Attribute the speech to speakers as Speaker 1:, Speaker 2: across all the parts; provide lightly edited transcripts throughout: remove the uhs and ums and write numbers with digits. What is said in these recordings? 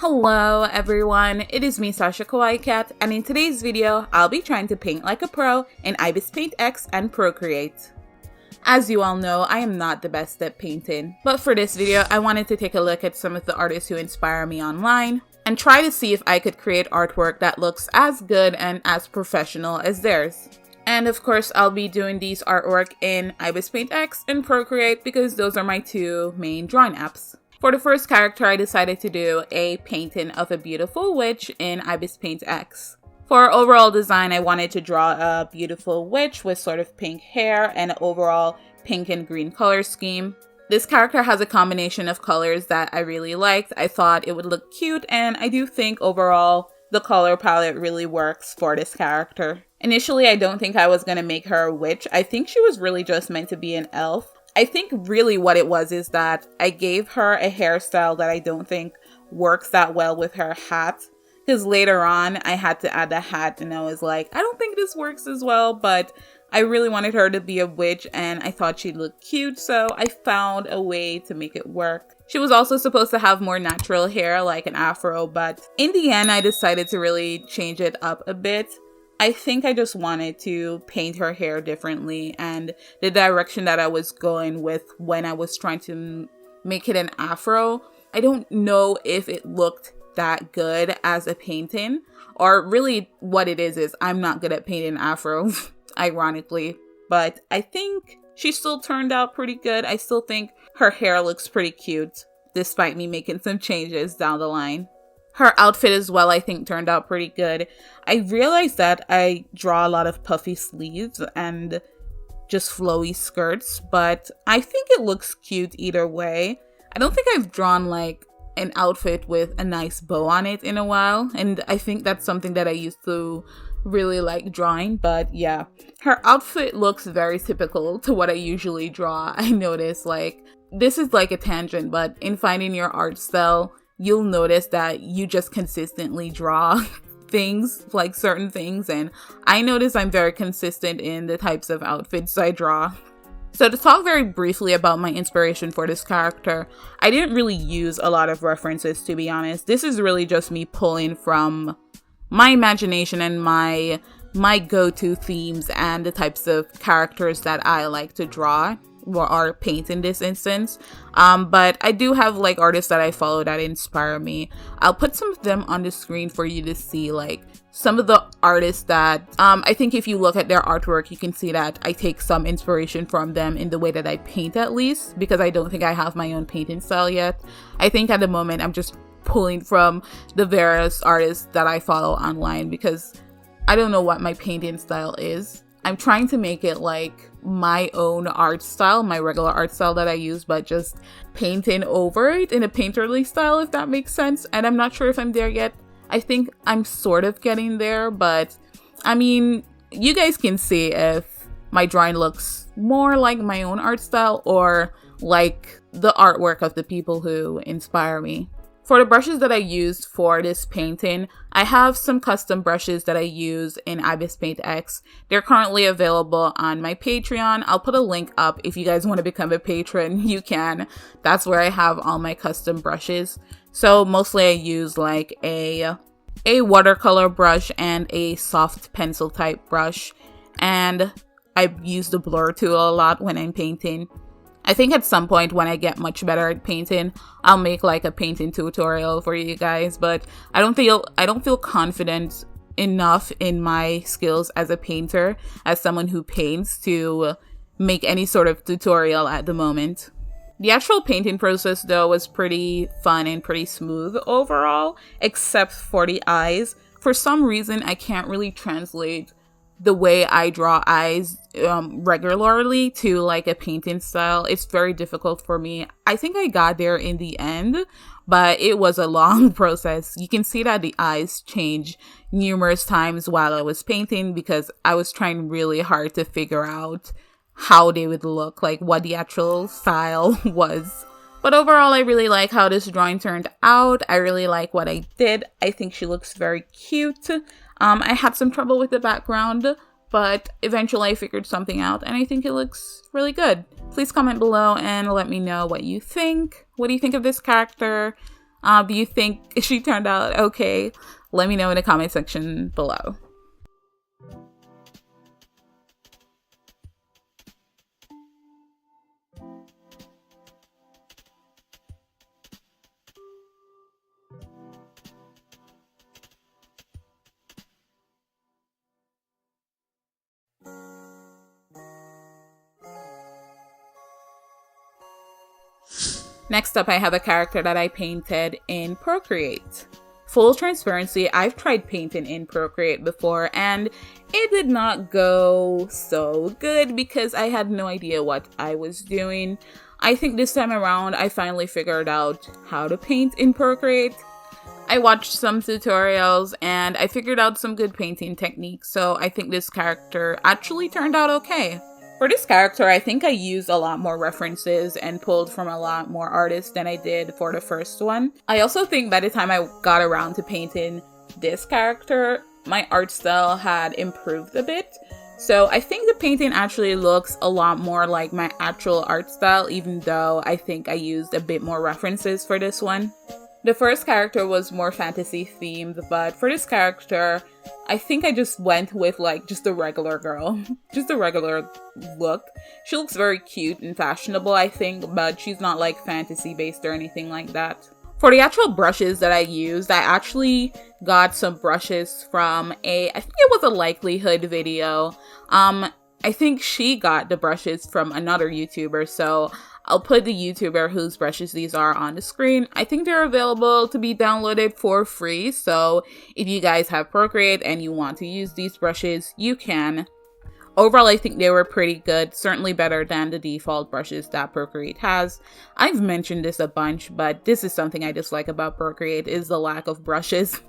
Speaker 1: Hello everyone, it is me Sasha Kawaii Cat, and in today's video, I'll be trying to paint like a pro in IbisPaint X and Procreate. As you all know, I am not the best at painting, but for this video, I wanted to take a look at some of the artists who inspire me online and try to see if I could create artwork that looks as good and as professional as theirs. And of course, I'll be doing these artwork in IbisPaint X and Procreate because those are my two main drawing apps. For the first character, I decided to do a painting of a beautiful witch in IbisPaint X. For overall design, I wanted to draw a beautiful witch with sort of pink hair and an overall pink and green color scheme. This character has a combination of colors that I really liked. I thought it would look cute, and I do think overall the color palette really works for this character. Initially, I don't think I was going to make her a witch. I think she was really just meant to be an elf. I think really what it was is that I gave her a hairstyle that I don't think works that well with her hat. Because later on, I had to add a hat and I was like, I don't think this works as well, but I really wanted her to be a witch and I thought she'd look cute, so I found a way to make it work. She was also supposed to have more natural hair, like an afro, but in the end, I decided to really change it up a bit. I think I just wanted to paint her hair differently, and the direction that I was going with when I was trying to make it an afro, I don't know if it looked that good as a painting, or really what it is I'm not good at painting afro, ironically, but I think she still turned out pretty good. I still think her hair looks pretty cute, despite me making some changes down the line. Her outfit as well, I think, turned out pretty good. I realized that I draw a lot of puffy sleeves and just flowy skirts, but I think it looks cute either way. I don't think I've drawn like an outfit with a nice bow on it in a while, and I think that's something that I used to really like drawing, but yeah. Her outfit looks very typical to what I usually draw. I noticed, like, this is like a tangent, but in finding your art style, you'll notice that you just consistently draw things, like certain things, and I notice I'm very consistent in the types of outfits I draw. So to talk very briefly about my inspiration for this character, I didn't really use a lot of references, to be honest. This is really just me pulling from my imagination and my go-to themes and the types of characters that I like to draw or paint in this instance. But I do have like artists that I follow that inspire me. I'll put some of them on the screen for you to see, like some of the artists that I think if you look at their artwork, you can see that I take some inspiration from them in the way that I paint, at least, because I don't think I have my own painting style yet. I think at the moment I'm just pulling from the various artists that I follow online because I don't know what my painting style is. I'm trying to make it like my own art style, my regular art style that I use, but just painting over it in a painterly style, if that makes sense. And I'm not sure if I'm there yet. I think I'm sort of getting there, but I mean, you guys can see if my drawing looks more like my own art style or like the artwork of the people who inspire me. For the brushes that I used for this painting, I have some custom brushes that I use in IbisPaint X. They're currently available on my Patreon. I'll put a link up if you guys want to become a patron, you can. That's where I have all my custom brushes. So mostly I use like a watercolor brush and a soft pencil type brush. And I use the blur tool a lot when I'm painting. I think at some point when I get much better at painting, I'll make like a painting tutorial for you guys, but I don't feel confident enough in my skills as a painter, as someone who paints, to make any sort of tutorial at the moment. The actual painting process though was pretty fun and pretty smooth overall, except for the eyes. For some reason, I can't really translate the way I draw eyes regularly to like a painting style. It's very difficult for me. I think I got there in the end, but it was a long process. You can see that the eyes changed numerous times while I was painting because I was trying really hard to figure out how they would look, like what the actual style was. But overall, I really like how this drawing turned out. I really like what I did. I think she looks very cute. I had some trouble with the background, but eventually I figured something out and I think it looks really good. Please comment below and let me know what you think. What do you think of this character? Do you think she turned out okay? Let me know in the comment section below. Next up, I have a character that I painted in Procreate. Full transparency, I've tried painting in Procreate before and it did not go so good because I had no idea what I was doing. I think this time around, I finally figured out how to paint in Procreate. I watched some tutorials and I figured out some good painting techniques, so I think this character actually turned out okay. For this character, I think I used a lot more references and pulled from a lot more artists than I did for the first one. I also think by the time I got around to painting this character, my art style had improved a bit. So I think the painting actually looks a lot more like my actual art style, even though I think I used a bit more references for this one. The first character was more fantasy themed, but for this character, I think I just went with like just a regular girl, just a regular look. She looks very cute and fashionable, I think, but she's not like fantasy based or anything like that. For the actual brushes that I used, I actually got some brushes from I think it was a likelihood video. I think she got the brushes from another YouTuber, so I'll put the YouTuber whose brushes these are on the screen. I think they're available to be downloaded for free, so if you guys have Procreate and you want to use these brushes, you can. Overall, I think they were pretty good, certainly better than the default brushes that Procreate has. I've mentioned this a bunch, but this is something I dislike about Procreate is the lack of brushes.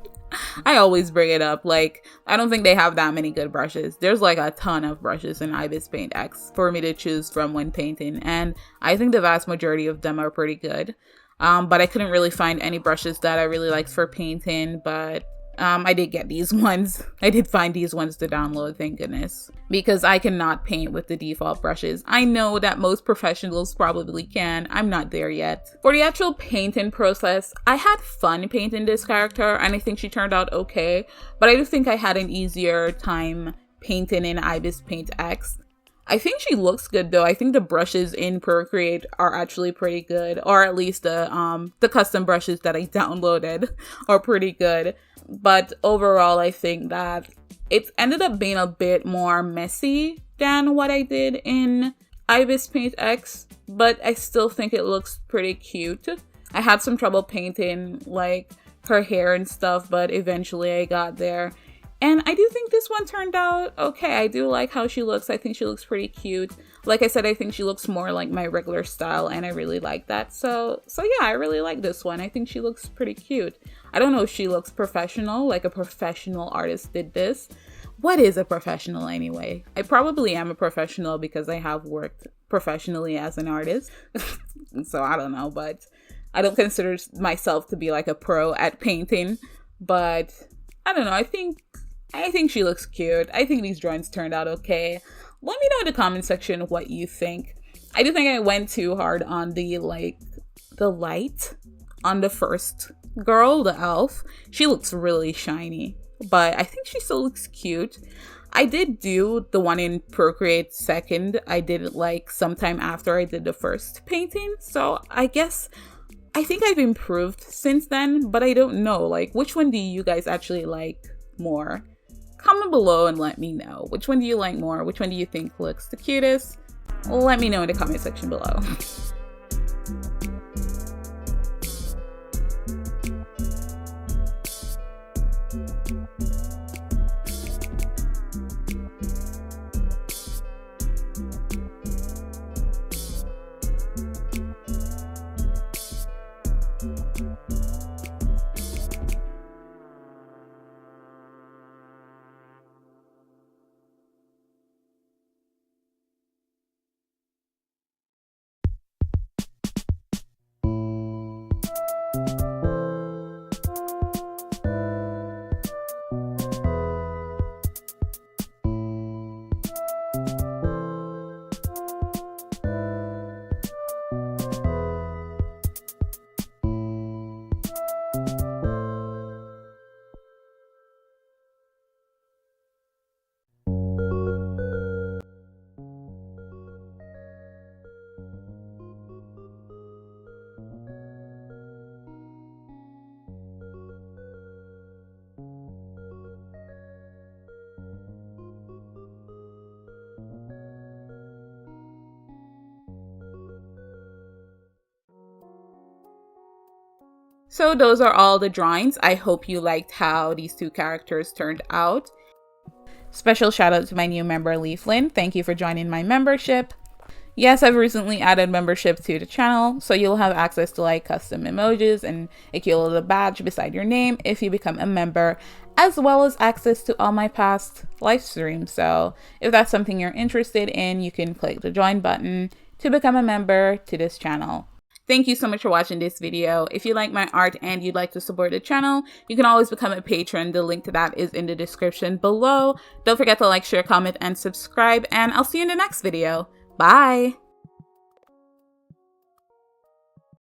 Speaker 1: I always bring it up, like, I don't think they have that many good brushes. There's like a ton of brushes in IbisPaint X for me to choose from when painting, and I think the vast majority of them are pretty good. But I couldn't really find any brushes that I really liked for painting, but I did get these ones. I did find these ones to download, thank goodness. Because I cannot paint with the default brushes. I know that most professionals probably can. I'm not there yet. For the actual painting process, I had fun painting this character and I think she turned out okay. But I do think I had an easier time painting in IbisPaint X. I think she looks good though. I think the brushes in Procreate are actually pretty good, or at least the custom brushes that I downloaded are pretty good. But overall, I think that it ended up being a bit more messy than what I did in IbisPaint X, but I still think it looks pretty cute. I had some trouble painting like her hair and stuff, but eventually I got there. And I do think this one turned out okay. I do like how she looks. I think she looks pretty cute. Like I said, I think she looks more like my regular style and I really like that. So yeah, I really like this one. I think she looks pretty cute. I don't know if she looks professional, like a professional artist did this. What is a professional anyway? I probably am a professional because I have worked professionally as an artist. So I don't know, but I don't consider myself to be like a pro at painting. But I don't know, I think she looks cute. I think these drawings turned out okay. Let me know in the comment section what you think. I do think I went too hard on the light on the first girl, the elf. She looks really shiny, but I think she still looks cute. I did do the one in Procreate second. I did it like sometime after I did the first painting, so I think I've improved since then, but I don't know, like, which one do you guys actually like more? Comment below and let me know. Which one do you like more? Which one do you think looks the cutest? Let me know in the comment section below. So those are all the drawings. I hope you liked how these two characters turned out. Special shout out to my new member, Leaflin. Thank you for joining my membership. Yes, I've recently added membership to the channel, so you'll have access to like custom emojis and a cute little badge beside your name if you become a member, as well as access to all my past live streams. So if that's something you're interested in, you can click the join button to become a member to this channel. Thank you so much for watching this video. If you like my art and you'd like to support the channel, you can always become a patron. The link to that is in the description below. Don't forget to like, share, comment, and subscribe, and I'll see you in the next video. Bye!